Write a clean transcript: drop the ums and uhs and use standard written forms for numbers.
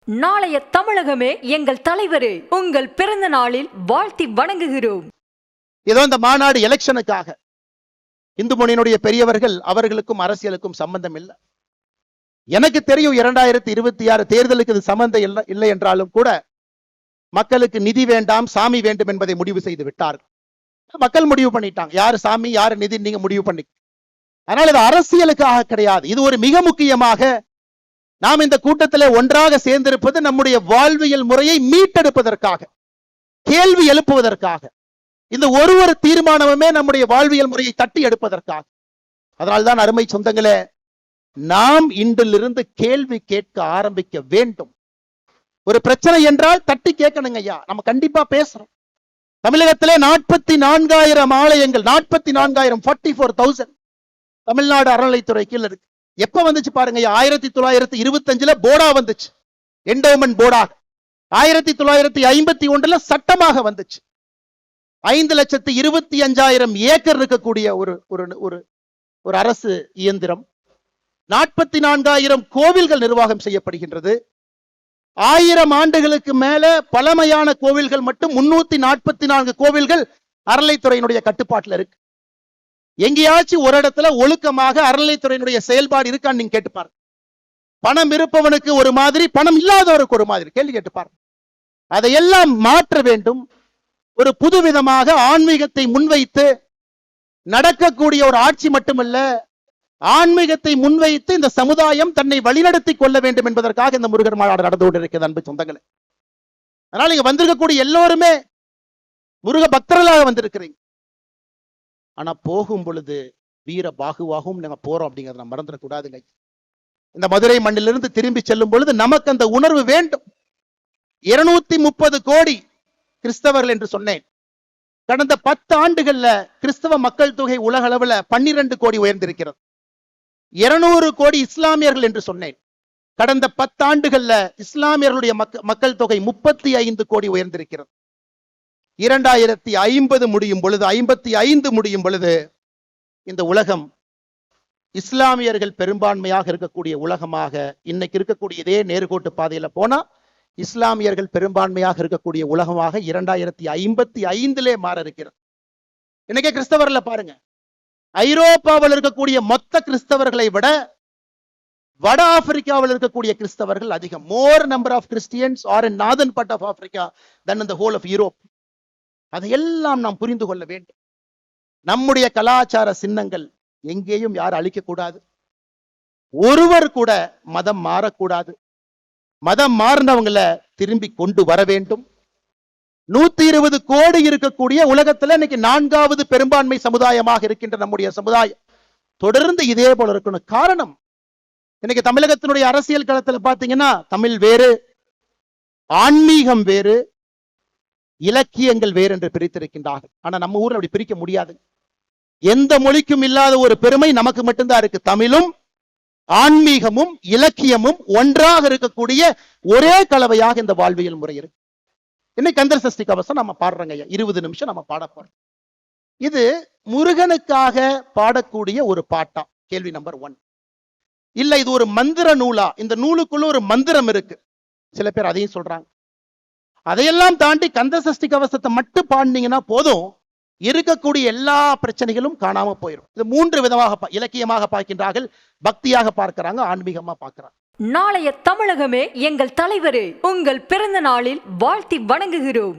நாளைய தமிழகமே எங்கள் தலைவரே, உங்கள் பிறந்த நாளில் வாழ்த்தி வணங்குகிறோம். ஏதோ இந்த மாநாடு எலெக்ஷனுக்காக இந்து முன்னணியினுடைய பெரியவர்கள் அவர்களுக்கும் அரசியலுக்கும் சம்பந்தம் இல்லை. எனக்கு தெரியும் 2026 தேர்தலுக்கு இது சம்பந்தம் இல்லை என்றாலும் கூட மக்களுக்கு நிதி வேண்டாம், சாமி வேண்டும் என்பதை முடிவு செய்து விட்டார்கள். மக்கள் முடிவு பண்ணிட்டாங்க, யாரு சாமி யாரு நிதி நீங்க முடிவு பண்ணி. அதனால இது அரசியலுக்காக கிடையாது. இது ஒரு மிக முக்கியமாக நாம் இந்த கூட்டத்தில் ஒன்றாக சேர்ந்திருப்பது நம்முடைய வாழ்வியல் முறையை மீட்டெடுப்பதற்காக, கேள்வி எழுப்புவதற்காக. இந்த ஒரு தீர்மானமுமே நம்முடைய வாழ்வியல் முறையை தட்டி எடுப்பதற்காக. அதனால்தான் அருமை சொந்தங்களே, நாம் இன்றிலிருந்து கேள்வி கேட்க ஆரம்பிக்க வேண்டும். ஒரு பிரச்சனை என்றால் தட்டி கேட்கணுங்க ஐயா. நம்ம கண்டிப்பா பேசுறோம். தமிழகத்திலே 44,000 ஆலயங்கள், 44,000 44,000 தமிழ்நாடு அறநிலைத்துறை கீழ இருக்கு. எப்ப வந்துச்சு பாருங்க, 1925 போர்டா வந்துச்சு, என்டோமென்ட் போர்டா. 1951 சட்டமாக வந்துச்சு. 5,25,000 ஏக்கர் இருக்கக்கூடிய ஒரு அரசு இயந்திரம். 44,000 கோவில்கள் நிர்வாகம் செய்யப்படுகின்றது. 1000 ஆண்டுகளுக்கு மேல பழமையான கோவில்கள் மட்டும் 344 கோவில்கள் அறநிலைத்துறையினுடைய கட்டுப்பாட்டில் இருக்கு. எங்கேயாச்சும் ஒரு இடத்துல ஒழுக்கமாக அறநிலைத்துறையினுடைய செயல்பாடு இருக்கான்னு நீங்க கேட்டுப்பாரு. பணம் இருப்பவனுக்கு ஒரு மாதிரி, பணம் இல்லாதவருக்கு ஒரு மாதிரி. கேள்வி கேட்டுப்பாரு. அதையெல்லாம் மாற்ற வேண்டும். ஒரு புதுவிதமாக ஆன்மீகத்தை முன்வைத்து நடக்கக்கூடிய ஒரு ஆட்சி மட்டுமல்ல, ஆன்மீகத்தை முன்வைத்து இந்த சமுதாயம் தன்னை வழிநடத்தி கொள்ள வேண்டும் என்பதற்காக இந்த முருகர் மாநாடு நடந்து கொண்டிருக்கிறது அன்பு சொந்தங்களே. அதனால இங்க வந்திருக்கக்கூடிய எல்லோருமே முருக பக்தர்களாக வந்திருக்கிறீங்க. ஆனா போகும் பொழுது வீர பாகுவாகவும் நாங்க போறோம் அப்படிங்கறத நம்ம மறந்துடக்கூடாதுங்க. இந்த மதுரை மண்ணிலிருந்து திரும்பி செல்லும் பொழுது நமக்கு அந்த உணர்வு வேண்டும். 230 கோடி கிறிஸ்தவர்கள் என்று சொன்னேன். கடந்த 10 ஆண்டுகள்ல கிறிஸ்தவ மக்கள் தொகை உலக அளவுல 12 கோடி உயர்ந்திருக்கிறது. 200 கோடி இஸ்லாமியர்கள் என்று சொன்னேன். கடந்த 10 ஆண்டுகள்ல இஸ்லாமியர்களுடைய மக்கள் தொகை 35 கோடி உயர்ந்திருக்கிறது. 2050 முடியும் பொழுது, 55 முடியும் பொழுது இந்த உலகம் இஸ்லாமியர்கள் பெரும்பான்மையாக இருக்கக்கூடிய உலகமாக, இன்னைக்கு இருக்கக்கூடிய இதே நேர்கோட்டு பாதையில போனா இஸ்லாமியர்கள் பெரும்பான்மையாக இருக்கக்கூடிய உலகமாக 2055 மாற இருக்கிறது. இன்னைக்கு கிறிஸ்தவர்ல பாருங்க, ஐரோப்பாவில் இருக்கக்கூடிய மொத்த கிறிஸ்தவர்களை விட வட ஆப்பிரிக்காவில் இருக்கக்கூடிய கிறிஸ்தவர்கள் அதிகம். More number of Christians are in northern part of Africa than in the whole of Europe. அதையெல்லாம் நாம் புரிந்து கொள்ள வேண்டும். நம்முடைய கலாச்சார சின்னங்கள் எங்கேயும் யாரும் அழிக்க கூடாது. ஒருவர் கூட மதம் மாறக்கூடாது. மதம் மாறினவங்களை திரும்பி கொண்டு வர வேண்டும். 120 கோடி இருக்கக்கூடிய உலகத்துல இன்னைக்கு 4வது பெரும்பான்மை சமுதாயமாக இருக்கின்ற நம்முடைய சமுதாயம் தொடர்ந்து இதே போல இருக்கணும். காரணம், இன்னைக்கு தமிழகத்தினுடைய அரசியல் களத்துல பாத்தீங்கன்னா தமிழ் வேறு, ஆன்மீகம் வேறு, இலக்கியங்கள் வேறு என்று பிரித்திருக்கின்றார்கள். ஆனா நம்ம ஊர்ல அப்படி பிரிக்க முடியாது. எந்த மொழிக்கும் இல்லாத ஒரு பெருமை நமக்கு மட்டும்தான் இருக்கு. தமிழும் ஆன்மீகமும் இலக்கியமும் ஒன்றாக இருக்கக்கூடிய ஒரே கலவையாக இந்த வாழ்வியல் முறை இருக்கு. இன்னைக்கு கந்தர் சஷ்டி கவசம் நம்ம பாடுறோங்க, 20 நிமிஷம் நம்ம பாட போறோம். இது முருகனுக்காக பாடக்கூடிய ஒரு பாட்டா? கேள்வி நம்பர் 1. இல்ல இது ஒரு மந்திர நூலா? இந்த நூலுக்குள்ள ஒரு மந்திரம் இருக்கு, சில பேர் அதையும் சொல்றாங்க. அதையெல்லாம் தாண்டி கந்த சஷ்டி கவசத்தை மட்டும் பாடினீங்கன்னா போதும், இருக்கக்கூடிய எல்லா பிரச்சனைகளும் காணாம போயிடும். இது 3 விதமாக இலக்கியமாக பார்க்கின்றார்கள், பக்தியாக பார்க்கிறாங்க, ஆன்மீகமா பார்க்கிறாங்க. நாளைய தமிழகமே எங்கள் தலைவரே, உங்கள் பிறந்த நாளில் வாழ்த்தி வணங்குகிறோம்.